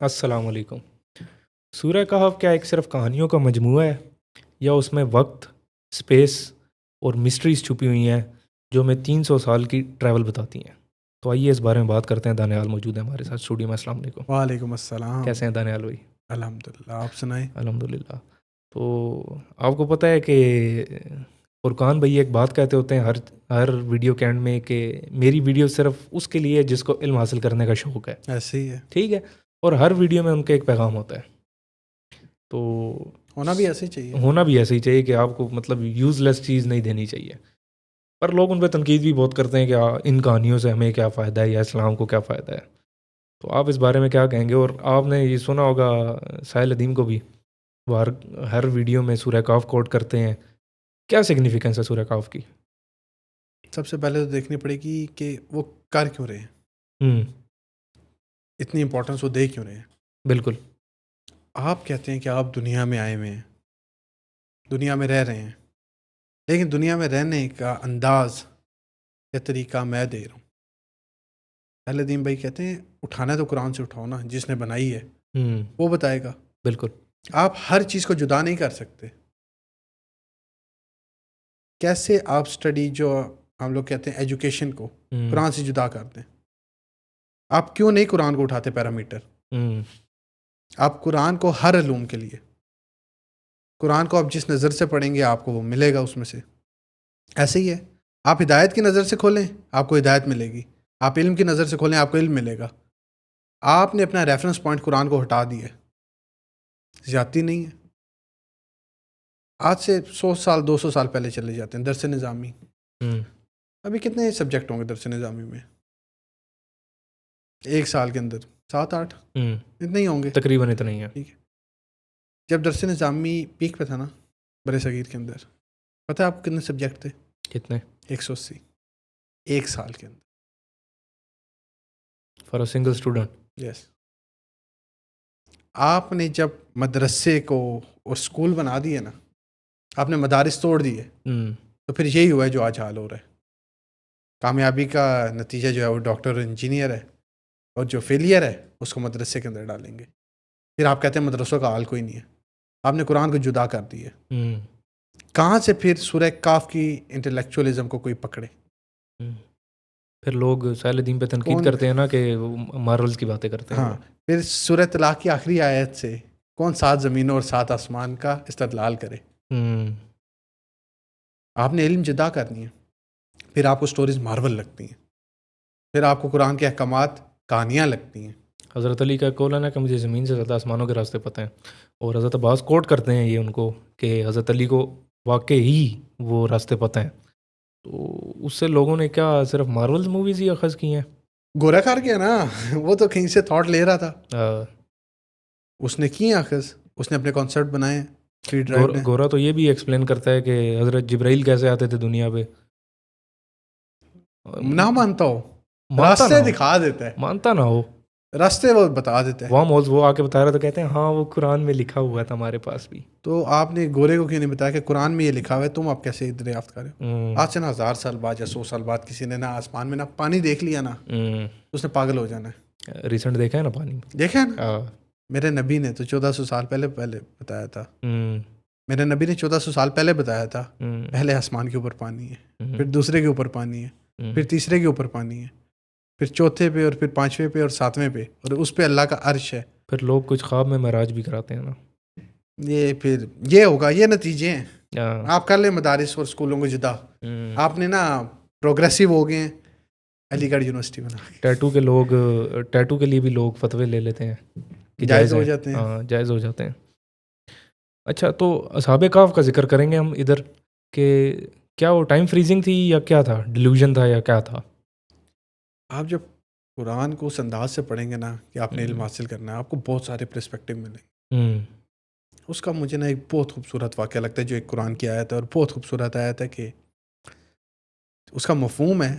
अस्सलाम वालेकुम। सूरह कहफ क्या एक सिर्फ कहानियों का मजमूआ है या उसमें वक्त, स्पेस और मिस्ट्रीज छुपी हुई हैं जो हमें 300 साल की ट्रैवल बताती हैं? तो आइए इस बारे में बात करते हैं। दानियाल मौजूद है हमारे साथ स्टूडियो में। अस्सलाम वालेकुम। वालेकुम अस्सलाम। कैसे हैं दानियाल भाई? अल्हम्दुलिल्लाह, आप सुनाएं। अल्हम्दुलिल्लाह। तो आपको पता है कि फुरकान भाई एक बात कहते होते हैं हर हर वीडियो के एंड में कि मेरी वीडियो सिर्फ उसके लिए है जिसको इल्म हासिल करने का शौक़ है। ऐसे ही है, ठीक है। और हर वीडियो में उनका एक पैगाम होता है। तो होना भी ऐसे ही चाहिए। होना भी ऐसे ही चाहिए कि आपको मतलब यूज़लेस चीज़ नहीं देनी चाहिए। पर लोग उन पे तनकीद भी बहुत करते हैं कि इन कहानियों से हमें क्या फ़ायदा है या इस्लाम को क्या फ़ायदा है। तो आप इस बारे में क्या कहेंगे? और आपने ये सुना होगा साहिल अदीम को भी वो हर वीडियो में सूरह काफ कोट करते हैं। क्या सिग्निफिकेंस है सूरह काफ की? सबसे पहले तो देखनी पड़ेगी कि वो कर क्यों रहे हैं, हम्म। इतनी इंपॉर्टेंस वो दे क्यों रहे हैं। बिल्कुल। आप कहते हैं कि आप दुनिया में आए हुए हैं, दुनिया में रह रहे हैं, लेकिन दुनिया में रहने का अंदाज या तरीका मैं दे रहा हूँ। अहलदीन भाई कहते हैं उठाना तो कुरान से उठाओ ना, जिसने बनाई है हम्म। वो बताएगा। बिल्कुल। आप हर चीज़ को जुदा नहीं कर सकते। कैसे आप स्टडी जो हम लोग कहते हैं एजुकेशन को हम्म। कुरान से जुदा कर दें। आप क्यों नहीं कुरान को उठाते पैरामीटर। हम्म। आप कुरान को हर अलूम के लिए, कुरान को आप जिस नज़र से पढ़ेंगे आपको वो मिलेगा उसमें से। ऐसे ही है, आप हिदायत की नज़र से खोलें आपको हिदायत मिलेगी, आप इल्म की नज़र से खोलें आपको इल्म मिलेगा। आपने अपना रेफरेंस पॉइंट कुरान को हटा दिया, ज़्यादती नहीं है। आज से 100 साल 200 साल पहले चले जाते हैं। दरस निज़ामी, हम्म। अभी कितने सब्जेक्ट होंगे दरस निज़ामी में? एक साल के अंदर 7-8 इतने ही होंगे। तकरीबन इतना ही है। ठीक है। जब दरस निज़ामी पीक पे था ना बड़े सगीर के अंदर, पता है आपको कितने सब्जेक्ट थे? कितने? 180 एक साल के अंदर। For a single student? Yes. आपने जब मदरसे को और स्कूल बना दिए ना, आपने मदारिस तोड़ दिए, हम्म। तो फिर यही हुआ है जो आज हाल हो रहा है। कामयाबी का नतीजा जो है वो डॉक्टर और इंजीनियर है, और जो फेलियर है उसको मदरसे के अंदर डालेंगे। फिर आप कहते हैं मदरसों का हाल कोई नहीं है। आपने कुरान को जुदा कर दिया। हम्म। कहाँ से फिर सूरह काफ की इंटेलेक्चुअलिज्म को कोई पकड़े? हम्म। फिर लोग साहिल अदीम पे तनकीद कौन? करते हैं ना कि मार्वल्स की बातें करते हैं हाँ, वो। फिर सूरह तलाक की आखिरी आयत से कौन 7 ज़मीनों और 7 आसमान का इस्तदलाल करे? हम्म। आपने इल्म जुदा करनी है, फिर आपको स्टोरीज मार्वल लगती हैं, फिर आपको कुरान के अहकामात कहानियाँ लगती हैं। हज़रत अली का कौल है ना कि मुझे ज़मीन से ज़्यादा आसमानों के रास्ते पता हैं। और हज़रत अब्बास कोट करते हैं ये उनको कि हज़रत अली को वाकई ही वो रास्ते पता हैं। तो उससे लोगों ने क्या सिर्फ मार्वल्स मूवीज़ ही अखज़ की हैं? गोरा कर गया ना वो तो कहीं से थॉट ले रहा था, अ, उसने किए अखज, उसने अपने कॉन्सेप्ट बनाए फ्री ड्राइव ने। गोरा तो ये भी एक्सप्लेन करता है कि हज़रत जिब्राइल कैसे आते थे दुनिया पे। ना मानता हो, मानता ना रास्ते हो। दिखा देता है, मानता ना हो। रास्ते वो बता देता है। वहाँ मौज वो आके बता रहे तो कहते हैं हाँ वो कुरान में लिखा हुआ था हमारे पास भी। तो आपने गोरे को क्यों नहीं बताया कि कुरान में ये लिखा हुआ है, तुम आप कैसे दरियाफ्त कर रहे हो? हम्म। आज से ना 1000 साल बाद या 100 साल बाद किसी ने ना आसमान में ना पानी देख लिया ना, उसने पागल हो जाना है। रिसेंट देखा है ना पानी में। देखा है ना, हाँ। मेरे नबी ने तो 1400 साल पहले पहले बताया था। हम्म। मेरे नबी ने 1400 साल पहले बताया था, हम्म। पहले आसमान के ऊपर पानी है, हम्म। फिर दूसरे के ऊपर पानी है, फिर हम्म। तीसरे के ऊपर पानी है, फिर चौथे पे, और फिर पांचवें पे, और सातवें पे, और उस पे अल्लाह का अर्श है। फिर लोग कुछ ख्वाब में महराज भी कराते हैं ना। ये फिर ये होगा, ये नतीजे हैं। हाँ। आप कर ले मदारिस और स्कूलों को जुदा। हम्म। आपने ना प्रोग्रेसिव हो गए हैं, अलीगढ़ यूनिवर्सिटी बना के टैटू के लोग टैटू के लिए भी लोग फतवे ले लेते हैं कि जायज़ जायज़ हो है। जाते हैं। हाँ जायज़ हो जाते हैं। अच्छा तो असहाबे काफ का जिक्र करेंगे हम इधर कि क्या वो टाइम फ्रीजिंग थी या क्या था, डिल्यूजन था या क्या था? आप जब कुरान को उस अंदाज से पढ़ेंगे ना कि आपने इल्म हम्म। हासिल करना है, आपको बहुत सारे पर्सपेक्टिव मिलेंगे। हम्म। उसका मुझे ना एक बहुत खूबसूरत वाक़या लगता है जो एक कुरान की आयत है, और बहुत खूबसूरत आयत है कि उसका मफ़हूम है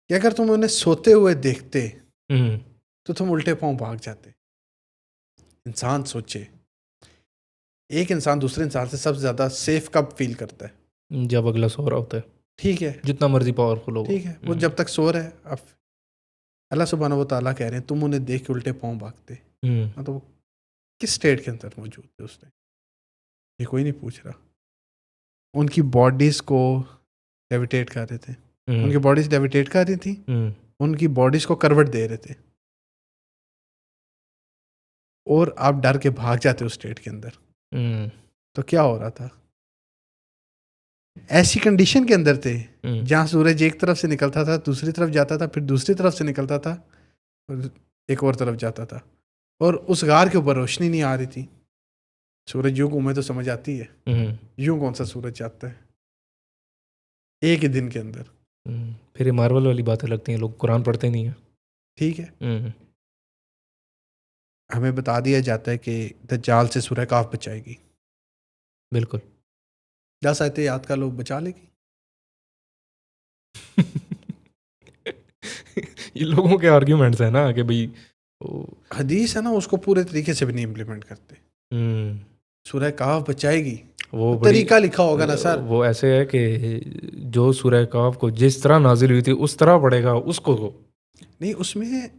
कि अगर तुम उन्हें सोते हुए देखते हम्म। तो तुम उल्टे पाँव भाग जाते। इंसान सोचे, एक इंसान दूसरे इंसान से सबसे ज़्यादा सेफ कब फील करता है? जब अगला सो रहा होता है। ठीक है, जितना मर्जी पावरफुल हो वो। ठीक है, वो जब तक सो रहा है। अब अल्लाह सुब्हानहू व तआला कह रहे हैं तुम उन्हें देख के उल्टे पाँव भागते। तो वो किस स्टेट के अंदर मौजूद थे उस टाइम, ये कोई नहीं पूछ रहा। उनकी बॉडीज़ को लेविटेट कर रहे थे, उनकी बॉडीज़ लेविटेट कर रही थी, उनकी बॉडीज़ को करवट दे रहे थे, और आप डर के भाग जाते उस स्टेट के अंदर। तो क्या हो रहा था? ऐसी कंडीशन के अंदर थे जहाँ सूरज एक तरफ से निकलता था, दूसरी तरफ जाता था, फिर दूसरी तरफ से निकलता था और एक और तरफ जाता था, और उस गार के ऊपर रोशनी नहीं आ रही थी। सूरज यूं घूमे तो समझ आती है, यूं कौन सा सूरज जाता है एक ही दिन के अंदर। फिर ये मार्वल वाली बातें लगती हैं, लोग कुरान पढ़ते नहीं हैं। ठीक है, हमें बता दिया जाता है कि दज्जाल से सूरह काफ बचाएगी। बिल्कुल 10 आयतें याद कर लो, बचा लेगी। ये लोगों के आर्ग्यूमेंट्स हैं ना कि भाई हदीस है ना, उसको पूरे तरीके से भी नहीं इम्प्लीमेंट करते। सूरह काफ बचाएगी, वो तरीका लिखा होगा ना सर। वो ऐसे है कि जो सूरह काफ को जिस तरह नाजिल हुई थी उस तरह पढ़ेगा उसको नहीं, उसमें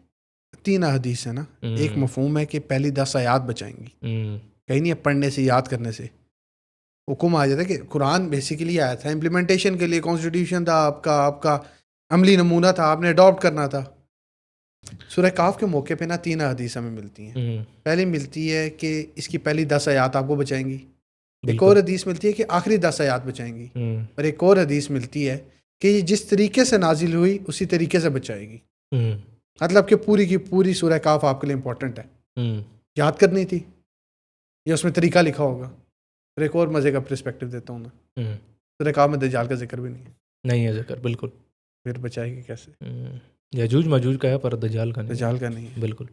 3 हदीस है ना। एक मफहूम है कि पहली 10 आयात बचाएंगी, कहीं नहीं है पढ़ने से याद करने से। हुक्म आ जाता है कि कुरान बेसिकली आया था इम्प्लीमेंटेशन के लिए, कॉन्स्टिट्यूशन था आपका अमली नमूना था, आपने अडॉप्ट करना था। सूरह काफ के मौके पे ना 3 हदीस हमें मिलती हैं। पहली मिलती है कि इसकी पहली 10 आयात आपको बचाएंगी, एक और हदीस मिलती है कि आखिरी 10 आयात बचाएंगी, और एक और हदीस मिलती है कि ये जिस तरीके से नाजिल हुई उसी तरीके से बचाएगी। मतलब कि पूरी की पूरी सूरह काफ आपके लिए इंपॉर्टेंट है, याद करनी थी, या उसमें तरीका लिखा होगा। फिर एक और मज़े का पर्सपेक्टिव देता हूँ ना, सूरह काफ में दज्जाल का जिक्र भी नहीं है जिक्र, बिल्कुल। फिर बचाएगी कैसे? यजूज मजूज का है पर दज्जाल का नहीं है। बिल्कुल।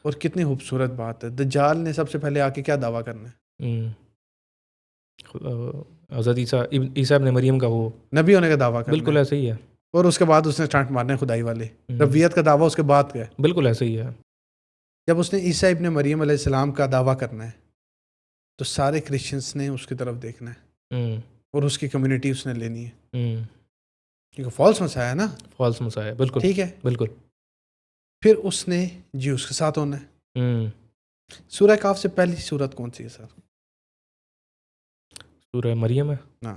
और कितनी खूबसूरत बात है, दज्जाल ने सबसे पहले आके क्या दावा करना है? हज़रत ईसा इब्न मरियम का वो नबी होने का दावा करना। बिल्कुल ऐसे ही है। और उसके बाद उसने स्टांट मारने खुदाई वाले, रब्बियत का दावा उसके बाद क्या है? बिल्कुल ऐसे ही है। जब उसने ईसा इब्न मरियम अलैहिस्सलाम का दावा करना है तो सारे क्रिश्चियंस ने उसकी तरफ देखना है, और उसकी कम्युनिटी उसने लेनी है, क्योंकि फॉल्स मसाया है ना। फॉल्स मसाया, बिल्कुल ठीक है, बिल्कुल। फिर उसने ज्यूस के साथ होना है। सूरह काफ से पहली सूरत कौन सी है सर? सूरह मरियम है ना।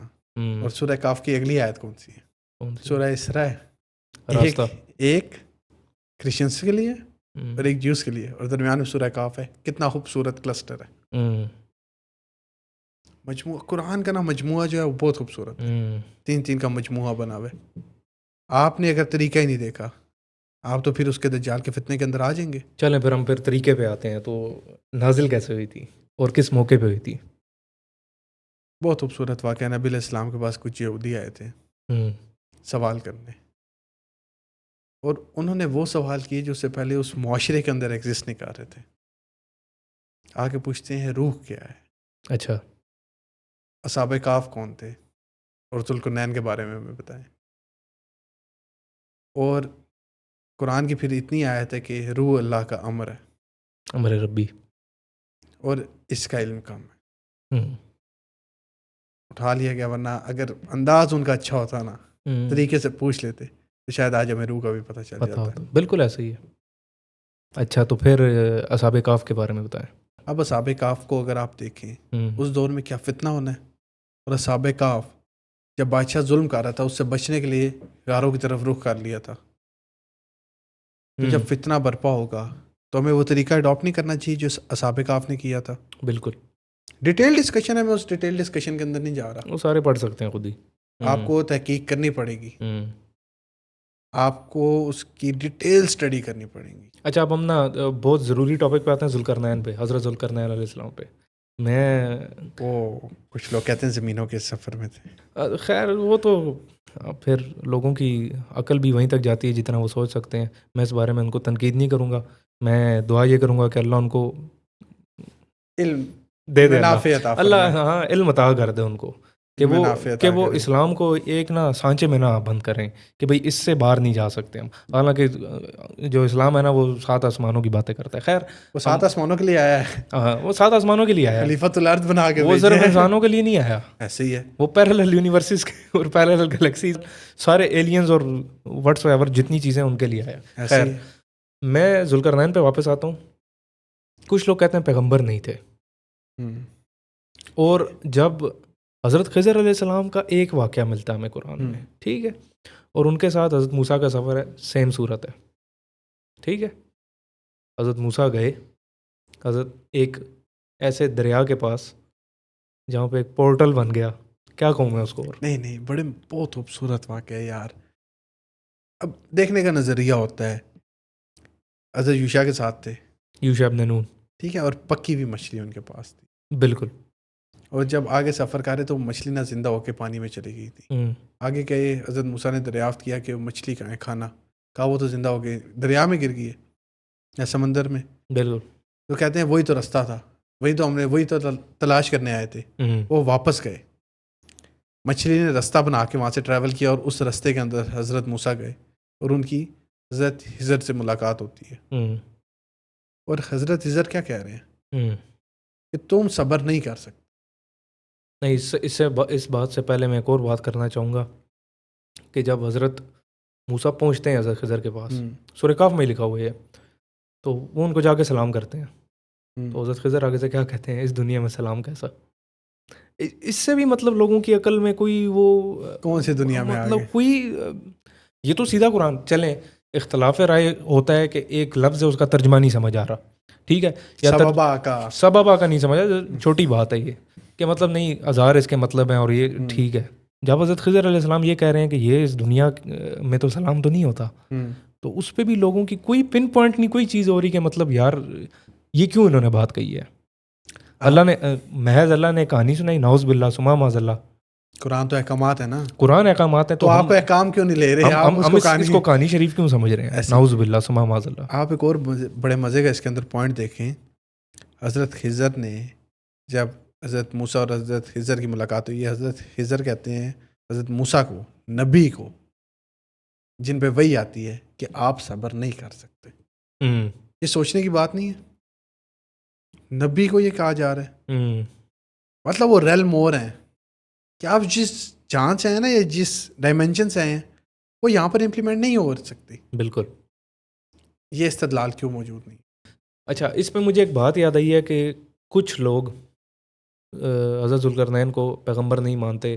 और सूरह काफ की अगली आयत कौन सी है? सूरह इसरा है। एक क्रिश्चियंस के लिए और एक ज्यूस के लिए, और दरमियान में सूरह काफ है। कितना खूबसूरत क्लस्टर है। मजमुआ कुरान का ना मजमुआ जो है वो बहुत खूबसूरत है। 3 का मजमुआ बना हुआ है। आपने अगर तरीका ही नहीं देखा, आप तो फिर उसके दज्जाल के फितने के अंदर आ जाएंगे। चलें फिर हम तरीके पे आते हैं। तो नाजिल कैसे हुई थी और किस मौके पे हुई थी? बहुत खूबसूरत वाक़या। नबी अलैहिस्सलाम के पास कुछ यहूदी आए थे सवाल करने, और उन्होंने वो सवाल किए जो उससे पहले उस मुआशरे के अंदर एग्जिस्ट नहीं कर रहे थे। आके पूछते हैं रूह क्या है? अच्छा। असहाबे काफ कौन थे? और जुल्करनैन के बारे में हमें बताएं। और कुरान की फिर इतनी आयत है कि रूह अल्लाह का अमर है, अमर रब्बी, और इसका इल्म कम है। उठा लिया गया, वरना अगर अंदाज उनका अच्छा होता ना, तरीके से पूछ लेते, तो शायद आज हमें रूह का भी पता चल जाता। बिल्कुल ऐसा ही है। अच्छा, तो फिर असहाबे काफ के बारे में बताएं। अब असहाबे काफ को अगर आप देखें, उस दौर में क्या फितना होना है। और असहाबे काफ जब बादशाह जुल्म कर रहा था, उससे बचने के लिए गारों की तरफ रुख कर लिया था। तो जब फितना बर्पा होगा तो हमें वो तरीका अडॉप्ट नहीं करना चाहिए जो असहाबे काफ ने किया था। बिल्कुल। डिटेल डिस्कशन है, मैं उस डिटेल डिस्कशन के अंदर नहीं जा रहा। वो सारे पढ़ सकते हैं खुद ही। आपको तहकीक करनी पड़ेगी, आपको उसकी डिटेल स्टडी करनी पड़ेगी। अच्छा, अब हम ना बहुत ज़रूरी टॉपिक पे आते हैं, जुल्करनैन पे, हज़रत जुल्करनैन अलैहिस्सलाम पे। मैं वो कुछ लोग कहते हैं ज़मीनों के सफ़र में थे। खैर वो तो फिर लोगों की अकल भी वहीं तक जाती है जितना वो सोच सकते हैं। मैं इस बारे में उनको तनकीद नहीं करूँगा। मैं दुआ ये करूँगा कि अल्लाह उनको इल्म दे दे, अल्लाह हाँ इल्म अता कर दे उनको, कि वो इस्लाम को एक ना सांचे में ना बंद करें कि भाई इससे बाहर नहीं जा सकते हम। हालांकि जो इस्लाम है ना वो 7 आसमानों की बातें करता है। खैर वो 7 आसमानों के लिए आया है। हाँ, वो 7 आसमानों के लिए आया है, खलीफतुल अर्द बना के, वो सिर्फ इंसानों के लिए नहीं आया। ऐसे ही है, वो पैरेलल यूनिवर्सेस और पैरेलल गैलेक्सीज, सारे एलियंस और व्हाट्सएवर जितनी चीज़ें उनके लिए आया। खैर मैं जुल्करनैन पे वापस आता हूँ। कुछ लोग कहते हैं पैगंबर नहीं थे, और जब हज़रत खिज़र अलैहिस्सलाम का एक वाक़या मिलता है हमें कुरान में, ठीक है, और उनके साथ हज़रत मूसा का सफ़र है, सेम सूरत है, ठीक है। हज़रत मूसा गए हज़रत एक ऐसे दरिया के पास जहाँ पे एक पोर्टल बन गया, क्या कहूँ मैं उसको, और नहीं, बड़े बहुत खूबसूरत वाक़या है यार। अब देखने का नज़रिया होता है। हज़रत यूशा के साथ थे, यूशा इब्न नून, ठीक है, और पकी हुई मछली उनके पास थी, बिल्कुल। और जब आगे सफ़र कर रहे तो वो मछली ना जिंदा होकर पानी में चली गई थी। आगे गए, हज़रत मूसा ने दरियाफ्त किया कि वो मछली कहाँ है, खाना, कहा वो तो जिंदा हो गई, दरिया में गिर गई है या समंदर में। बिल्कुल। तो कहते हैं वही तो रास्ता था, वही तो तलाश करने आए थे। वो वापस गए, मछली ने रास्ता बना के वहाँ से ट्रैवल किया, और उस रास्ते के अंदर हज़रत मूसा गए, और उनकी हज़रत हिजर से मुलाकात होती है। और हज़रत हिजर क्या कह रहे हैं कि तुम सब्र नहीं कर सकते। नहीं, इस बात से पहले मैं एक और बात करना चाहूँगा कि जब हज़रत मूसा पहुँचते हैं हज़रत खिज़र के पास, सूरह काफ में लिखा हुआ है, तो वो उनको जाके सलाम करते हैं। तो हज़रत खिज़र आगे से क्या कहते हैं, इस दुनिया में सलाम कैसा। इससे भी मतलब लोगों की अकल में कोई वो कौन सी दुनिया में आ मतलब गए? कोई ये तो सीधा कुरान, चलें इख्तलाफ राय होता है कि एक लफ्ज़ है उसका तर्जमा नहीं समझ आ रहा, ठीक है, या सबबा का नहीं समझ आ, छोटी बात है ये कि मतलब नहीं हज़ार इसके मतलब हैं और ये ठीक है। जब हज़रत खिज़र अलैहिस्सलाम ये कह रहे हैं कि ये इस दुनिया में तो सलाम तो नहीं होता, तो उस पर भी लोगों की कोई पिन पॉइंट नहीं, कोई चीज़ हो रही कि मतलब यार ये क्यों इन्होंने बात कही है। अल्लाह ने महज अल्लाह ने कहानी सुनाई, नाउज़ बिल्लाह सुमा माज़ल्ला। कुरान तो अहकामात है ना, कुरान अहकामात है, तो आप अहकाम क्यों नहीं ले रहे? आप उसको इसको कहानी शरीफ क्यों समझ रहे हैं? नाउज़ बिल्लाह सुमा माज़ल्ला। आप एक और बड़े मज़े का इसके अंदर पॉइंट देखें। हज़रत खिज़र ने जब हज़रत मूसा और हज़रत खिज़र की मुलाकात हुई, हज़रत खिज़र कहते हैं हज़रत मूसा को, नबी को, जिन पे वही आती है कि आप सब्र नहीं कर सकते। ये सोचने की बात नहीं है, नबी को ये कहा जा रहा है। मतलब वो रेल मोर हैं कि आप जिस जहाँ से हैं ना, या जिस डायमेंशन से हैं, वो यहाँ पर इम्प्लीमेंट नहीं हो सकती। बिल्कुल। ये इस्तदलाल क्यों मौजूद नहीं? अच्छा, इस पे मुझे एक बात याद आई है कि कुछ लोग हज़रत ज़ुल्करनैन को पैगंबर नहीं मानते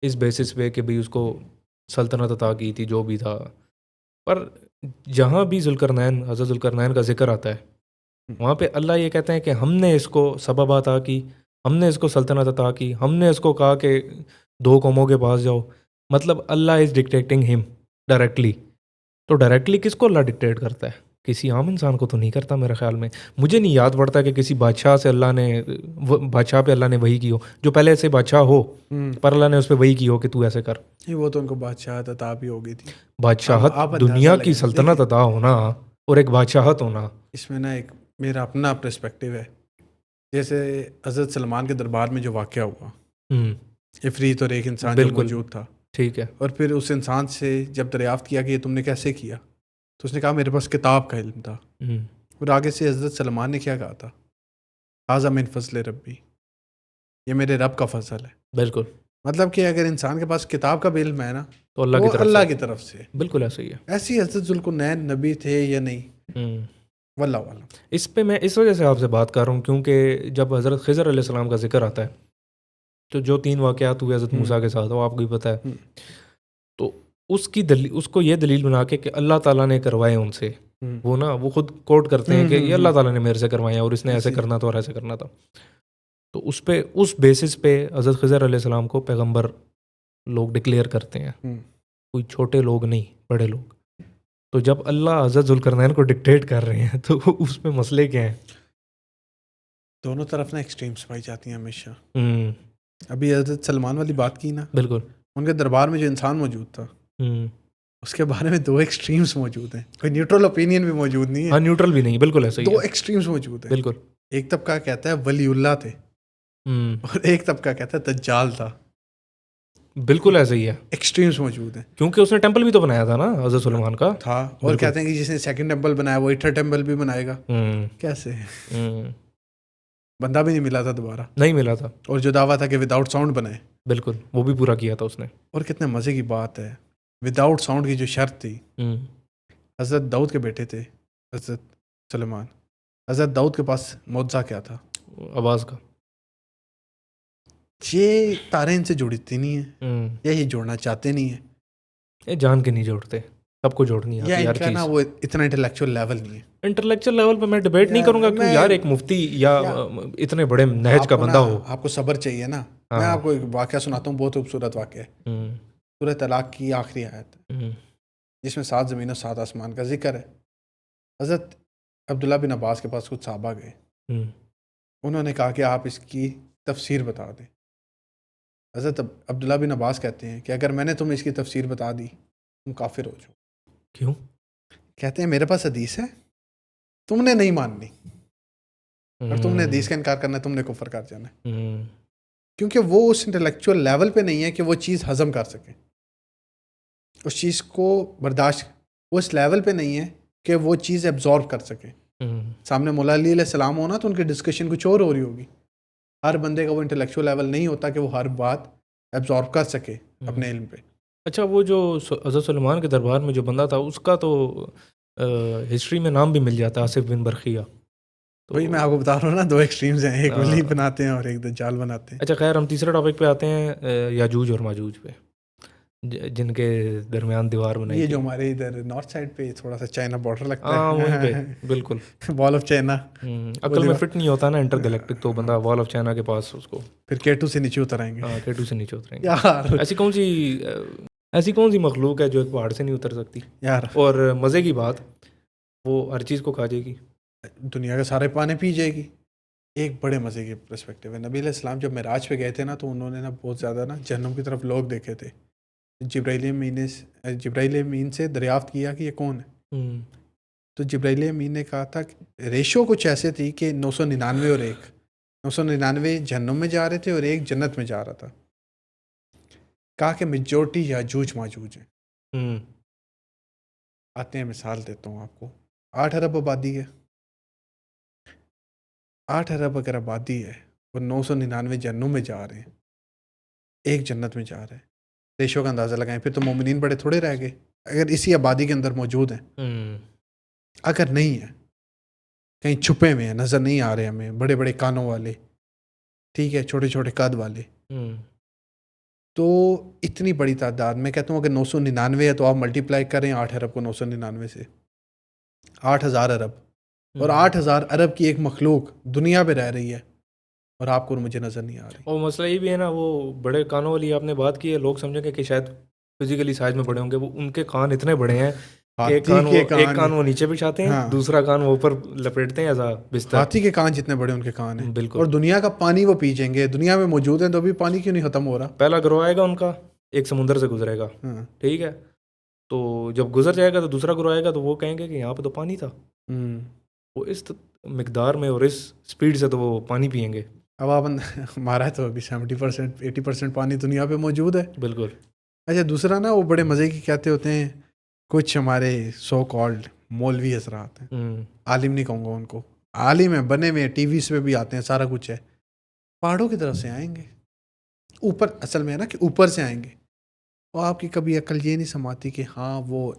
इस बेसिस पे कि भाई उसको सल्तनत अता की थी, जो भी था। पर जहाँ भी हज़रत ज़ुल्करनैन का जिक्र आता है, वहाँ पे अल्लाह ये कहते हैं कि हमने इसको सबब अता की, हमने इसको सल्तनत अता की, हमने इसको कहा कि 2 कौमों के पास जाओ। मतलब अल्लाह इज़ डिक्टेटिंग हिम डायरेक्टली। तो डायरेक्टली किसको अल्लाह डिक्टेट करता है? किसी आम इंसान को तो नहीं करता मेरे ख्याल में। मुझे नहीं याद पड़ता कि किसी बादशाह से बादशाह पे अल्लाह ने वही की हो, जो पहले से बादशाह हो पर अल्लाह ने उस पर वही की हो कि तू ऐसे कर। वो तो उनको बादशाहत अता भी हो गई थी। बादशाहत, आप दुनिया की सल्तनत अता होना और एक बादशाहत होना, इसमें ना एक मेरा अपना पर्सपेक्टिव है। जैसे हज़रत सलमान के दरबार में जो वाक़या हुआ, इफ़रीत और एक इंसान जो मौजूद था, ठीक है, और फिर उस इंसान से जब दरियाफ्त किया कि ये तुमने कैसे किया, तो उसने कहा मेरे पास किताब का इल्म था। और आगे से हज़रत सलमान ने क्या कहा था, हाज़ा मिन फ़ज़्ल रब्बी, ये मेरे रब का फ़ज़ल है। बिल्कुल। मतलब कि अगर इंसान के पास किताब का भी इल्म है ना, तो अल्लाह की तरफ से। बिल्कुल ऐसा ही है। ऐसी हज़रत ज़ुल्करनैन नबी थे या नहीं, वल्लाह वाला। इस पे मैं इस वजह से आपसे बात कर रहा हूँ क्योंकि जब हज़रत खिज़र अलैहिस्सलाम का जिक्र आता है, तो जो 3 वाक़यात हुए हज़रत मूसा के साथ, वो आपको ही पता है। तो उसको ये दलील बना के कि अल्लाह ताला ने करवाए उनसे, वो ना वो खुद कोट करते हैं कि ये अल्लाह ताला ने मेरे से करवाया और इसने ऐसे करना था और ऐसे करना था। तो उस बेसिस पे हज़रत खिज़र अलैहिस्सलाम को पैगंबर लोग डिक्लेयर करते हैं, कोई छोटे लोग नहीं, बड़े लोग। तो जब अल्लाह हज़रत ज़ुल्करनैन को डिक्टेट कर रहे हैं तो उसमें मसले क्या हैं? दोनों तरफ ना एक्सट्रीम्स पाई जाती हैं हमेशा। अभी हज़रत सलमान वाली बात की ना, बिल्कुल। उनके दरबार में जो इंसान मौजूद था, उसके बारे में 2 एक्सट्रीम्स मौजूद हैं। कोई न्यूट्रल ओपिनियन भी मौजूद नहीं है। हाँ, न्यूट्रल भी नहीं, बिल्कुल ऐसा ही 2 है। एक्सट्रीम्स मौजूद हैं। बिल्कुल। एक तबका कहता है वलीउल्लाह थे, और एक तबका कहता है दज्जाल था। बिल्कुल ऐसा ही है। एक्सट्रीम्स मौजूद हैं। क्योंकि उसने टेंपल भी तो बनाया था ना हज़रत सुलेमान का। था, और कहते हैं कि जिसने सेकंड टेंपल बनाया वो 8th टेंपल भी बनाएगा। कैसे? बंदा भी नहीं मिला था दोबारा। नहीं मिला था। और जो दावा था कि विदाउट साउंड बनाए, बिल्कुल, वो भी पूरा किया था उसने। और कितने मज़े की बात है, विदाउट साउंड की जो शर्त थी, हज़रत दाऊद के बेटे थे, हज़रत सुलेमान। हज़रत दाऊद के पास मुआवजा क्या था? आवाज़ का। ये तारें इनसे जुड़ती नहीं है, हम्म, या ये जोड़ना चाहते नहीं है, ये जान के नहीं जोड़ते, सबको जोड़नी या आती है हर इनका ना चीज़। वो इतना इंटेलेक्चुअल लेवल नहीं है। इंटेलेक्चुअल लेवल पे मैं डिबेट नहीं यार करूंगा, क्यों यार, एक मुफ्ती या या इतने बड़े नहज का आपको ना बंदा हो। आपको सब्र चाहिए ना। मैं हाँ। आपको एक वाक़या सुनाता हूँ, बहुत खूबसूरत वाक़या है। हम्म, सूरह तलाक की आखिरी आयत, हम्म, जिसमें 7 ज़मीन और 7 आसमान का जिक्र है। हज़रत अब्दुल्ला बिन अब्बास के पास कुछ सहाबा गए, हम्म, उन्होंने कहा कि आप इसकी तफसीर बता दें। हज़रत अब्दुल्ला बिन अब्बास कहते हैं कि अगर मैंने तुम्हें इसकी तफसीर बता दी, तुम काफिर हो जाओ। क्यों? कहते हैं मेरे पास हदीस है, तुमने नहीं माननी, और तुमने हदीस हम्म, का इनकार करना है, तुमने कुफर कर जाना है। हम्म, क्योंकि वो उस इंटेलेक्चुअल लेवल पे नहीं है कि वो चीज़ हजम कर सके, उस चीज़ को बर्दाश्त, वो इस लेवल पे नहीं है कि वो चीज़ एब्जॉर्ब कर सके। हम्म, सामने मौला अली अलैहिस्सलाम हो ना, तो उनकी डिस्कशन कुछ और हो रही होगी। हर बंदे का वो इंटेलेक्चुअल लेवल नहीं होता कि वो हर बात एब्जॉर्ब कर सके हम्म। अपने इल्म पे। अच्छा, वो जो हज़रत सुलेमान के दरबार में जो बंदा था, उसका तो हिस्ट्री में नाम भी मिल जाता है, आसिफ बिन बरखिया। तो वही मैं आपको बता रहा हूँ ना, दो एक्सट्रीम्स हैं, एक वली अ, बनाते हैं और एक दज्जाल बनाते हैं। अच्छा खैर, हम तीसरे टॉपिक पे आते हैं, याजूज और माजूज पे, जिनके दरमियान दीवार बनाई ये थी। जो हमारे इधर नॉर्थ साइड पे थोड़ा सा चाइना बॉर्डर लगता हाँ, वहीं पे, है, बिल्कुल। Wall of China. वो अकल में दीवार, फिट नहीं होता ना इंटर गैलेक्टिक, तो बंदा वॉल ऑफ चाइना के पास उसको, फिर केटू से नीचे उतर आएंगे। हाँ, केटू से नीचे उतरेंगे। यार ऐसी कौन सी ऐसी कौन सी मखलूक है जो एक पहाड़ से नहीं उतर सकती? यार और मज़े की बात, वो हर चीज़ को खा जाएगी। दुनिया के सारे पानी पी जाएगी। एक बड़े मज़े की पर्सपेक्टिव है, नबी अलैहिस्सलाम जब मेराज पे गए थे ना, तो उन्होंने ना बहुत ज़्यादा ना जहन्नुम की तरफ लोग देखे थे। जिब्राइल अमीन से दरियाफ्त किया कि ये कौन है। हम्म, तो जिब्राइल अमीन ने कहा था कि रेशो कुछ ऐसे थी कि 999 और 1, 999 जहन्नुम में जा रहे थे और एक जन्नत में जा रहा था। कहा कि मेजोरिटी याजूज माजूज हैं। हम्म, आते हैं, मिसाल देता हूँ आपको। 8 अरब आबादी है, 8 अरब अगर आबादी है और 999 जहन्नुम में जा रहे हैं, एक जन्नत में जा रहे हैं, रेशो का अंदाज़ा लगाएं, फिर तो मोमिनीन बड़े थोड़े रह गए अगर इसी आबादी के अंदर मौजूद हैं। हम्म, अगर नहीं है, कहीं छुपे हुए हैं, नज़र नहीं आ रहे हमें, बड़े बड़े कानों वाले, ठीक है, छोटे छोटे कद वाले, हम्म, तो इतनी बड़ी तादाद, मैं कहता हूँ अगर 999 है तो आप मल्टीप्लाई करें 8 अरब को 999 से, 8,000 अरब, और हम्म। 8,000 अरब की एक मखलूक दुनिया पे रह रही है, और आपको और मुझे नज़र नहीं आ रही। और मसला ये भी है ना, वो बड़े कानों वाली आपने बात की है, लोग समझेंगे कि शायद फिजिकली साइज में बड़े होंगे, वो उनके कान इतने बड़े हैं कि हाथी के एक कान, कान वो नीचे बिछाते हैं, हाँ, दूसरा कान वो ऊपर लपेटते हैं ऐसा बिस्तर। हाथी के कान जितने बड़े उनके कान हैं। और बिल्कुल। दुनिया का पानी वो पी जाएंगे, दुनिया में मौजूद हैं तो अभी पानी क्यों नहीं ख़त्म हो रहा? पहला ग्रो आएगा उनका, एक समुंदर से गुजरेगा, हाँ। ठीक है, तो जब गुजर जाएगा तो दूसरा ग्रो आएगा, तो वो कहेंगे कि यहाँ पे तो पानी था। हम्म। वो इस मिकदार में और इस स्पीड से तो वो पानी पियेंगे। अब आप हमारा है तो अभी 70% 80% पानी दुनिया पे मौजूद है। बिल्कुल। अच्छा, दूसरा ना वो बड़े मज़े की कहते होते हैं, कुछ हमारे सो कॉल्ड मौलवी हजरात हैं, हम्म, आलिम नहीं कहूँगा उनको, आलिम है, बने हुए हैं, टीवी पे भी आते हैं, सारा कुछ है, पहाड़ों की तरफ से आएंगे, ऊपर असल में है ना कि ऊपर से आएंगे, और आपकी कभी अकल ये नहीं समाती कि हाँ वो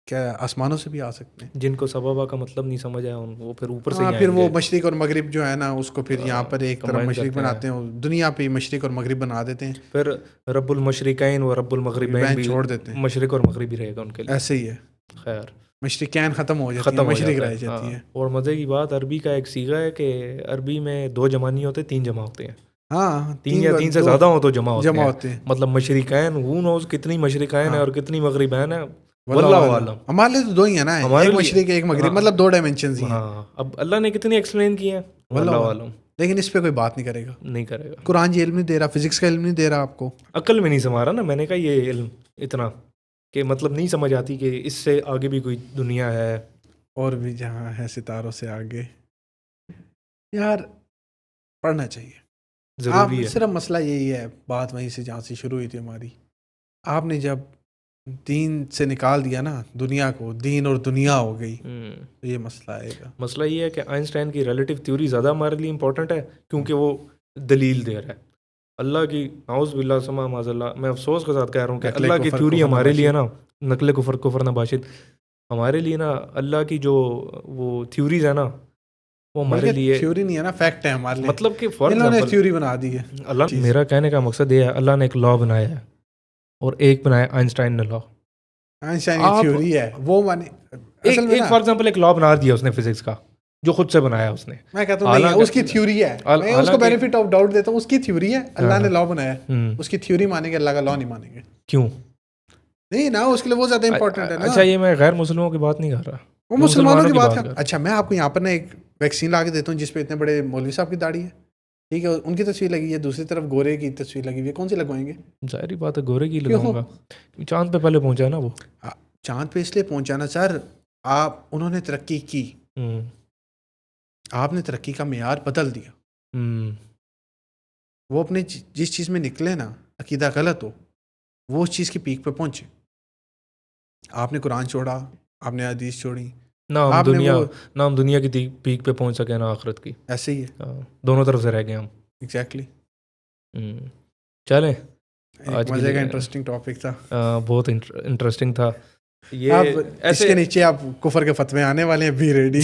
क्या आसमानों से भी आ सकते हैं। जिनको सबबा का मतलब नहीं समझ आया वो फिर ऊपर से हाँ, ही फिर वो आएंगे। मशरिक और मगरिब जो है ना, उसको फिर यहाँ पर एक तरफ कंबाइन मशरिक करते हैं। बनाते हैं, दुनिया पे मशरिक और मगरिब बना देते हैं, फिर रब्बुल मशरिकैन व रब्बुल मगरिबैन मगरिबैन भी, छोड़ देते हैं। मशरिक और मगरिब भी रहेगा उनके लिए। ऐसे ही है, खैर, मशरिकैन ख़त्म हो जाती है, ख़त्म हो मशरिक जाता रह है। जाती है। हाँ, और मज़े की बात, अरबी का एक सीगा है कि अरबी में दो जमा नहीं होते, तीन जमा होते हैं। हाँ, तीन या तीन से दो ज़्यादा हो तो जमा होते जमा हैं। होते हैं। मतलब मशरिकैन, हु नोज कितनी मशरिकैन है हाँ, और कितनी मगरिबैन है, वल्लाहु वल्लाहु आलम। आलम। हमारे लिए तो दो ही है ना, हमारे एक लिए, मशरिक एक मगरिब, हाँ, मतलब दो डायमेंशन ही हैं। हाँ, अब अल्लाह ने कितनी एक्सप्लेन किए हैं, वल्लाहु वल्लाहु आलम। आलम। लेकिन इस पे कोई बात नहीं करेगा। नहीं करेगा। कुरान ये इल्म नहीं दे रहा, फिजिक्स का इल्म नहीं दे रहा आपको। अक्ल में नहीं समा रहा ना, मैंने कहा ये इल्म इतना, कि मतलब नहीं समझ आती कि इससे आगे भी कोई दुनिया है। और भी जहाँ है सितारों से आगे, यार पढ़ना चाहिए। ज़रूरी आप है। सिर्फ मसला यही है, बात वहीं से जहाँ से शुरू हुई थी हमारी, आपने जब दीन से निकाल दिया ना दुनिया को, दीन और दुनिया हो गई, तो ये मसला आएगा। मसला ये है कि आइंस्टाइन की रिलेटिव थ्योरी ज़्यादा हमारे लिए इंपॉर्टेंट है, क्योंकि वो दलील दे रहा है अल्लाह की। नाउज़ बिल्लाह समा माज़ल्ला, मैं अफसोस के साथ कह रहा हूँ कि नकले अल्लाह की कुफर थ्योरी कुफर हमारे लिए नबाशी। ना, नकले कुफर कुफर नबाशिद, हमारे लिए ना अल्लाह की जो वो थ्योरीज है ना, वो हमारे बल्कि लिए थ्योरी नहीं है ना, फैक्ट है हमारे लिए। मतलब कि फॉर इन्होंने एग्जांपल थ्योरी बना दी है। अल्लाह, चीज़। मेरा कहने का मकसद ये है, अल्लाह ने एक लॉ बनाया है और एक बनाया आइंस्टाइन ने लॉ। आइंस्टाइन की आप थ्योरी है वो माने एक असल में एक ना, फॉर एग्जांपल एक लॉ बना दिया उसने फिजिक्स का, जो खुद से बनाया उसने। मैं कहता हूँ नहीं है, उसकी थ्योरी है। मैं उसको हालांकि बेनिफिट ऑफ डाउट देता हूँ, उसकी थ्योरी है, अल्लाह ने हाँ, लॉ बनाया है, उसकी थ्योरी मानेंगे, अल्लाह का लॉ नहीं मानेंगे। क्यों? नहीं ना, उसके लिए वो ज्यादा इंपॉर्टेंट है ना। अच्छा, ये मैं गैर मुस्लिमों की बात नहीं कर रहा, वो मैं मुसलमानों मुसलमानों की की बात बात है। कर रहा अच्छा, मैं आपको यहाँ पर ना एक वैक्सीन ला के देता हूँ जिसपे इतने बड़े मौलवी साहब की दाढ़ी है, ठीक है, उनकी तस्वीर लगी है, दूसरी तरफ गोरे की तस्वीर लगी हुई है, कौन सी लगवाएंगे? हूँ। जाहिर बात है गोरे की क्यों? लगाऊंगा, चांद पे पहले पहुंचा है ना वो। चांद पे इसलिए पहुंचाना सर, आप उन्होंने तरक्की की, हम्म आपने तरक्की का मेयार बदल दिया। हम्म वो अपने जिस चीज़ में निकले ना, अकीदा गलत हो, वो उस चीज़ की पीक पे पहुंचे। आपने कुरान छोड़ा, आपने हदीस छोड़ी, ना हम आपने दुनिया वो, ना हम दुनिया की पीक पे पहुंच सके ना आखिरत की। ऐसे ही है। दोनों तरफ से रह गए हम। एग्जैक्टली। हम्म, चलें, एक आज के मज़े का लिए इंटरेस्टिंग टॉपिक था। बहुत इंटरेस्टिंग था ये आप ऐसे। इसके नीचे आप कुफर के फतवे आने वाले हैं, बी रेडी।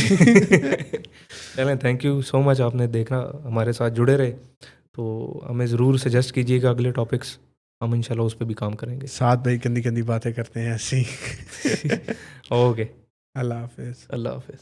चलें, थैंक यू सो मच, आपने देखना, हमारे साथ जुड़े रहे, तो हमें ज़रूर सजेस्ट कीजिएगा अगले टॉपिक्स, हम इंशाल्लाह उस पर भी काम करेंगे। साथ भाई गंदी गंदी बातें करते हैं ऐसी। ओके, अल्लाह हाफिज़। अल्लाह हाफिज़।